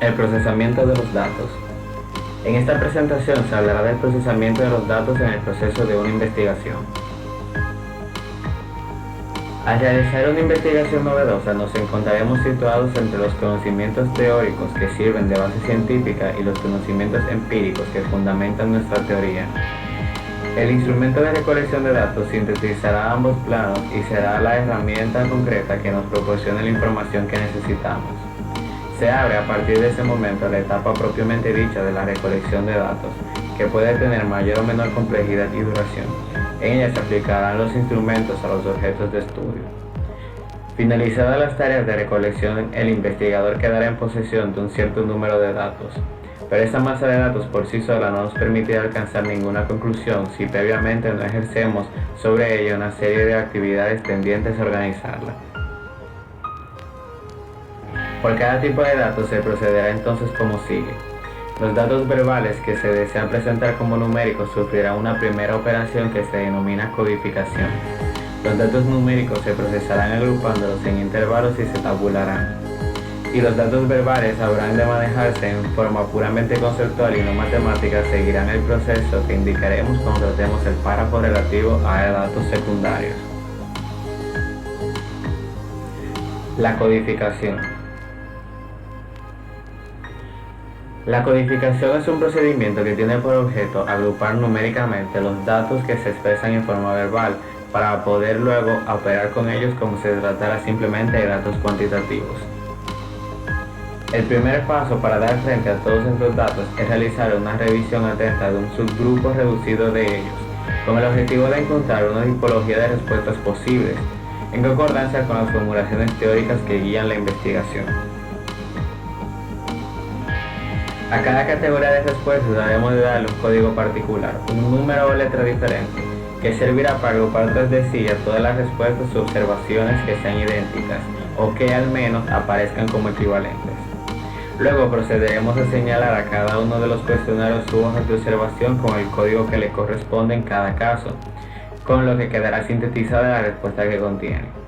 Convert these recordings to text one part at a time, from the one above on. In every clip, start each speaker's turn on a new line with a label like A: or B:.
A: El procesamiento de los datos. En esta presentación se hablará del procesamiento de los datos en el proceso de una investigación. Al realizar una investigación novedosa nos encontraremos situados entre los conocimientos teóricos que sirven de base científica y los conocimientos empíricos que fundamentan nuestra teoría. El instrumento de recolección de datos sintetizará ambos planos y será la herramienta concreta que nos proporcione la información que necesitamos. Se abre a partir de ese momento la etapa propiamente dicha de la recolección de datos, que puede tener mayor o menor complejidad y duración. En ella se aplicarán los instrumentos a los objetos de estudio. Finalizadas las tareas de recolección, el investigador quedará en posesión de un cierto número de datos, pero esta masa de datos por sí sola no nos permitirá alcanzar ninguna conclusión si previamente no ejercemos sobre ella una serie de actividades tendientes a organizarla. Por cada tipo de datos se procederá entonces como sigue. Los datos verbales que se desean presentar como numéricos sufrirán una primera operación que se denomina codificación. Los datos numéricos se procesarán agrupándolos en intervalos y se tabularán. Y los datos verbales habrán de manejarse en forma puramente conceptual y no matemática, seguirán el proceso que indicaremos cuando tratemos el párrafo relativo a datos secundarios. La codificación. La codificación es un procedimiento que tiene por objeto agrupar numéricamente los datos que se expresan en forma verbal para poder luego operar con ellos como si se tratara simplemente de datos cuantitativos. El primer paso para dar frente a todos estos datos es realizar una revisión atenta de un subgrupo reducido de ellos, con el objetivo de encontrar una tipología de respuestas posibles, en concordancia con las formulaciones teóricas que guían la investigación. A cada categoría de respuestas debemos de darle un código particular, un número o letra diferente, que servirá para agrupar tras de sí a todas las respuestas u observaciones que sean idénticas, o que al menos aparezcan como equivalentes. Luego procederemos a señalar a cada uno de los cuestionarios su hoja de observación con el código que le corresponde en cada caso, con lo que quedará sintetizada la respuesta que contiene.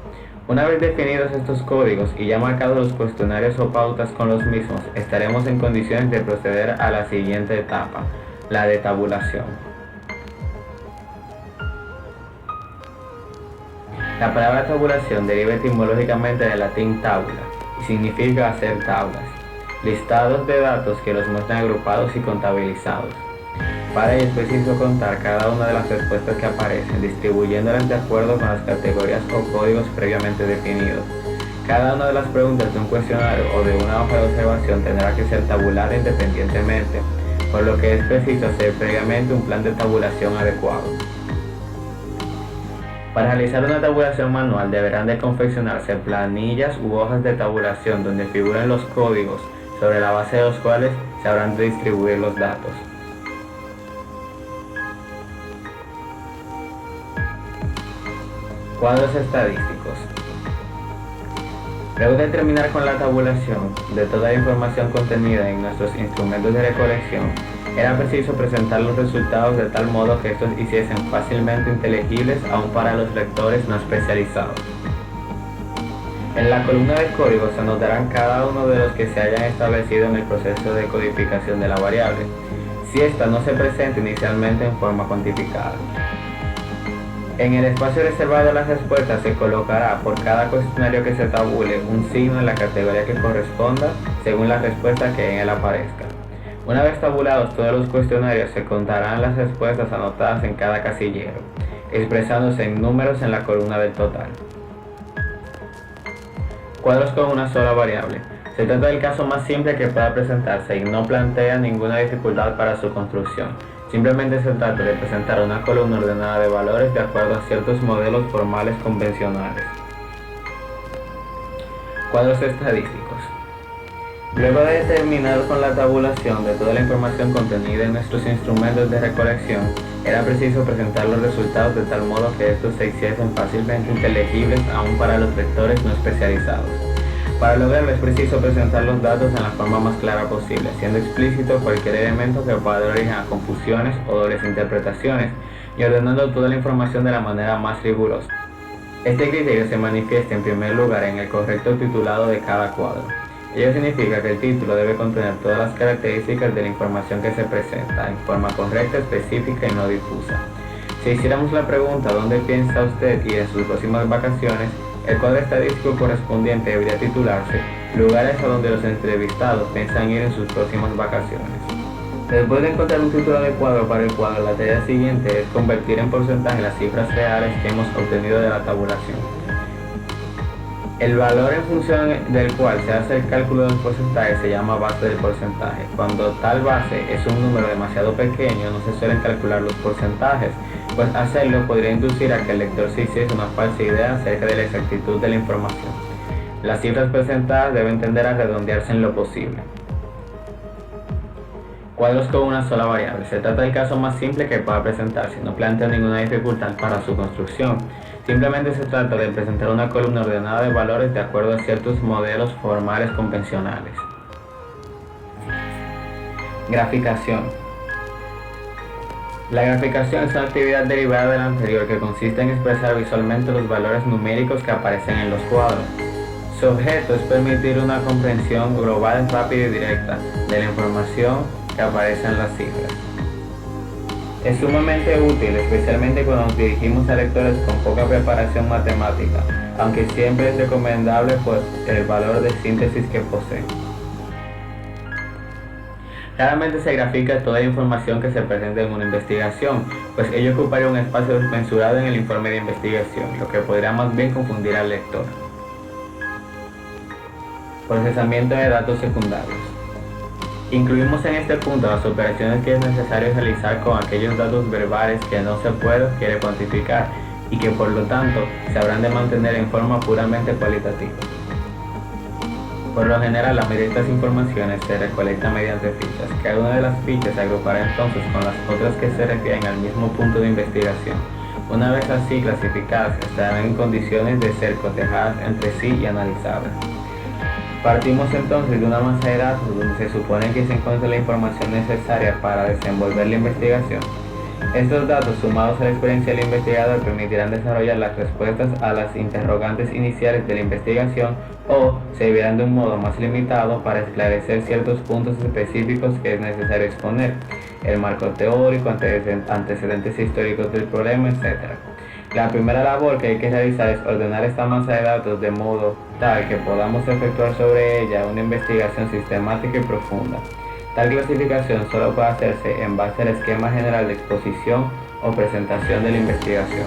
A: Una vez definidos estos códigos y ya marcados los cuestionarios o pautas con los mismos, estaremos en condiciones de proceder a la siguiente etapa, la de tabulación. La palabra tabulación deriva etimológicamente del latín tabula y significa hacer tablas, listados de datos que los muestran agrupados y contabilizados. Para ello es preciso contar cada una de las respuestas que aparecen, distribuyéndolas de acuerdo con las categorías o códigos previamente definidos. Cada una de las preguntas de un cuestionario o de una hoja de observación tendrá que ser tabulada independientemente, por lo que es preciso hacer previamente un plan de tabulación adecuado. Para realizar una tabulación manual deberán de confeccionarse planillas u hojas de tabulación donde figuren los códigos sobre la base de los cuales se habrán de distribuir los datos. Cuadros estadísticos. Luego de terminar con la tabulación de toda la información contenida en nuestros instrumentos de recolección, era preciso presentar los resultados de tal modo que estos hiciesen fácilmente inteligibles aún para los lectores no especializados. En la columna de código se anotarán cada uno de los que se hayan establecido en el proceso de codificación de la variable, si ésta no se presenta inicialmente en forma cuantificada. En el espacio reservado a las respuestas se colocará por cada cuestionario que se tabule un signo en la categoría que corresponda según la respuesta que en él aparezca. Una vez tabulados todos los cuestionarios se contarán las respuestas anotadas en cada casillero, expresándose en números en la columna del total. Cuadros con una sola variable. Se trata del caso más simple que pueda presentarse y no plantea ninguna dificultad para su construcción. Simplemente se trata de presentar una columna ordenada de valores de acuerdo a ciertos modelos formales convencionales. Cuadros estadísticos. Luego de terminar con la tabulación de toda la información contenida en nuestros instrumentos de recolección, era preciso presentar los resultados de tal modo que estos se hiciesen fácilmente inteligibles aún para los lectores no especializados. Para lograrlo es preciso presentar los datos en la forma más clara posible, siendo explícito cualquier elemento que pueda dar origen a confusiones o dobles interpretaciones y ordenando toda la información de la manera más rigurosa. Este criterio se manifiesta en primer lugar en el correcto titulado de cada cuadro. Ello significa que el título debe contener todas las características de la información que se presenta, en forma correcta, específica y no difusa. Si hiciéramos la pregunta ¿dónde piensa usted ir en sus próximas vacaciones?, el cuadro estadístico correspondiente debería titularse «Lugares a donde los entrevistados piensan ir en sus próximas vacaciones». Después de encontrar un título adecuado para el cuadro, la tarea siguiente es convertir en porcentaje las cifras reales que hemos obtenido de la tabulación. El valor en función del cual se hace el cálculo del porcentaje se llama base del porcentaje. Cuando tal base es un número demasiado pequeño, no se suelen calcular los porcentajes, pues hacerlo podría inducir a que el lector se hiciese una falsa idea acerca de la exactitud de la información. Las cifras presentadas deben tender a redondearse en lo posible. Cuadros con una sola variable. Se trata del caso más simple que pueda presentarse, no plantea ninguna dificultad para su construcción. Simplemente se trata de presentar una columna ordenada de valores de acuerdo a ciertos modelos formales convencionales. Graficación. La graficación es una actividad derivada de la anterior que consiste en expresar visualmente los valores numéricos que aparecen en los cuadros. Su objeto es permitir una comprensión global, rápida y directa de la información que aparece en las cifras. Es sumamente útil, especialmente cuando nos dirigimos a lectores con poca preparación matemática, aunque siempre es recomendable por el valor de síntesis que posee. Raramente se grafica toda la información que se presenta en una investigación, pues ello ocuparía un espacio desmensurado en el informe de investigación, lo que podría más bien confundir al lector. Procesamiento de datos secundarios. Incluimos en este punto las operaciones que es necesario realizar con aquellos datos verbales que no se puede o quiere cuantificar y que por lo tanto se habrán de mantener en forma puramente cualitativa. Por lo general, la mayoría de estas informaciones se recolecta mediante fichas. Cada una de las fichas se agrupará entonces con las otras que se refieren al mismo punto de investigación. Una vez así clasificadas, estarán en condiciones de ser cotejadas entre sí y analizadas. Partimos entonces de una masa de datos donde se supone que se encuentra la información necesaria para desenvolver la investigación. Estos datos, sumados a la experiencia del investigador, permitirán desarrollar las respuestas a las interrogantes iniciales de la investigación o servirán de un modo más limitado para esclarecer ciertos puntos específicos que es necesario exponer, el marco teórico, antecedentes históricos del problema, etc. La primera labor que hay que realizar es ordenar esta masa de datos de modo tal que podamos efectuar sobre ella una investigación sistemática y profunda. Tal clasificación solo puede hacerse en base al esquema general de exposición o presentación de la investigación.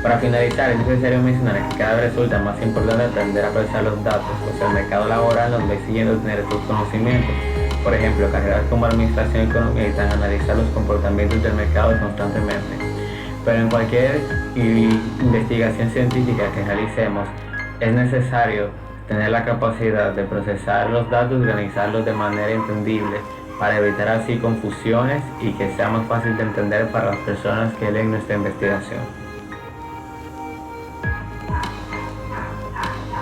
A: Para finalizar, es necesario mencionar que cada vez resulta más importante aprender a apreciar los datos, pues el mercado laboral nos va exigiendo tener estos conocimientos. Por ejemplo, carreras como Administración y Economía necesitan analizar los comportamientos del mercado constantemente. Pero en cualquier investigación científica que realicemos, es necesario tener la capacidad de procesar los datos y organizarlos de manera entendible para evitar así confusiones y que sea más fácil de entender para las personas que leen nuestra investigación.